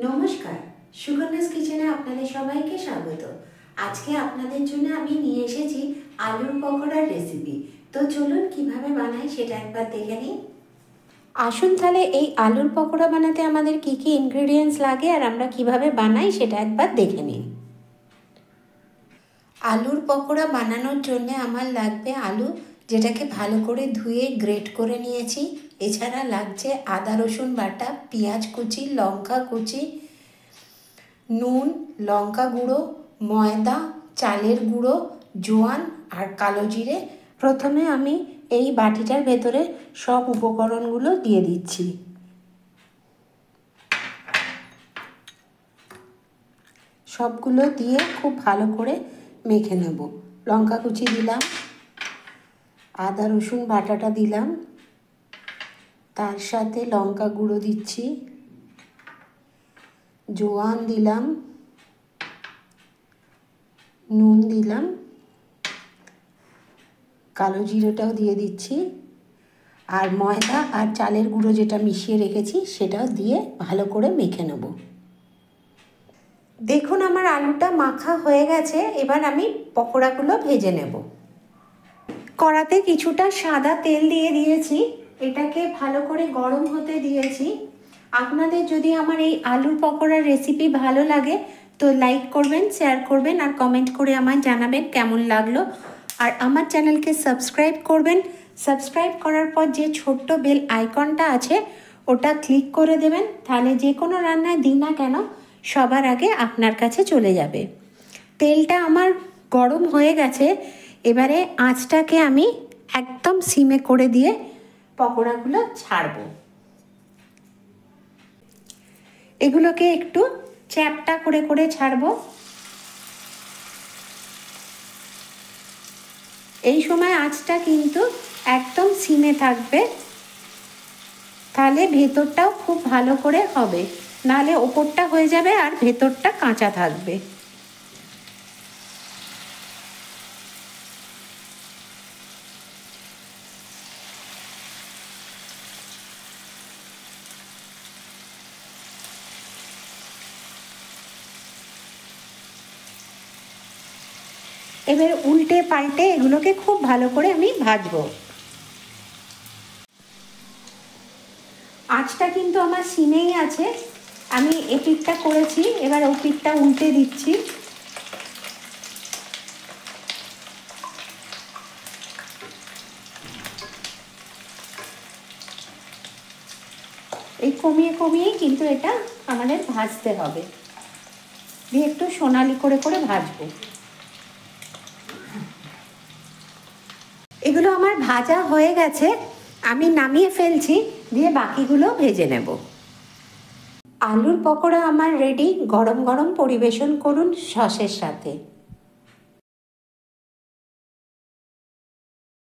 নমস্কার, সুগন্ধাস কিচেনে আপনাদের সবাইকে স্বাগত। আজকে আপনাদের জন্য আমি নিয়ে এসেছি আলুর পকোড়ার রেসিপি। তো চলুন কিভাবে বানাই সেটা একবার দেখে নিই। আসুন তাহলে এই আলুর পকোড়া বানাতে আমাদের কি কি ইনগ্রেডিয়েন্টস লাগে আর আমরা কিভাবে বানাই সেটা একবার দেখে নিই। আলুর পকোড়া বানানোর জন্য আমার লাগবে আলু, যেটাকে ভালো করে ধুয়ে গ্রেট করে নিয়েছি। এছাড়া লাগছে আদা রসুন বাটা, পেঁয়াজ কুচি, লঙ্কা কুচি, নুন, লঙ্কা গুঁড়ো, ময়দা, চালের গুঁড়ো, জোয়ান আর কালো জিরে। প্রথমে আমি এই বাটিটার ভেতরে সব উপকরণগুলো দিয়ে দিচ্ছি। সবগুলো দিয়ে খুব ভালো করে মেখে নেব। লঙ্কা কুচি দিলাম, আদা রসুন বাটাটা দিলাম, তার সাথে লঙ্কা গুঁড়ো দিচ্ছি, জোয়ান দিলাম, নুন দিলাম, কালো জিরেটাও দিয়ে দিচ্ছি, আর ময়দা আর চালের গুঁড়ো যেটা মিশিয়ে রেখেছি সেটাও দিয়ে ভালো করে মেখে নেব। দেখুন আমার আলুটা মাখা হয়ে গেছে। এবার আমি পকোড়াগুলো ভেজে নেব। কড়াতে কিছুটা সাদা তেল দিয়ে দিয়েছি, এটাকে ভালো করে গরম হতে দিয়েছি। আপনাদের যদি আমার এই আলুর পকোড়ার রেসিপি ভালো লাগে তো লাইক করবেন, শেয়ার করবেন আর কমেন্ট করে আমায় জানাবেন কেমন লাগলো। আর আমার চ্যানেলকে সাবস্ক্রাইব করবেন। সাবস্ক্রাইব করার পর যে ছোট্ট বেল আইকনটা আছে ওটা ক্লিক করে দেবেন, তাহলে যে কোনো রান্নায় দিই না কেন সবার আগে আপনার কাছে চলে যাবে। তেলটা আমার গরম হয়ে গেছে। এবারে আঁচটাকে আমি একদম সিমে করে দিয়ে পকোড়াগুলো ছাড়ব। এগুলোকে একটু চ্যাপটা করে করে ছাড়ব। এই সময় আঁচটা কিন্তু একদম সিমে থাকবে, তাহলে ভেতরটাও খুব ভালো করে হবে, নাহলে ওপরটা হয়ে যাবে আর ভেতরটা কাঁচা থাকবে। এবার উল্টে পাল্টে এগুলোকে খুব ভালো করে আমি ভাজবো। আঁচটা কিন্তু আমার সিমেই আছে। আমি এপিঠটা করেছি, এবার ওপিঠটা উল্টে দিচ্ছি। এই কমিয়ে কমিয়েই কিন্তু এটা আমাদের ভাজতে হবে, দিয়ে একটু সোনালি করে করে ভাজবো। এগুলো আমার ভাজা হয়ে গেছে, আমি নামিয়ে ফেলছি, দিয়ে বাকিগুলো ভেজে নেব। আলুর পকোড়া আমার রেডি। গরম গরম পরিবেশন করুন সসের সাথে।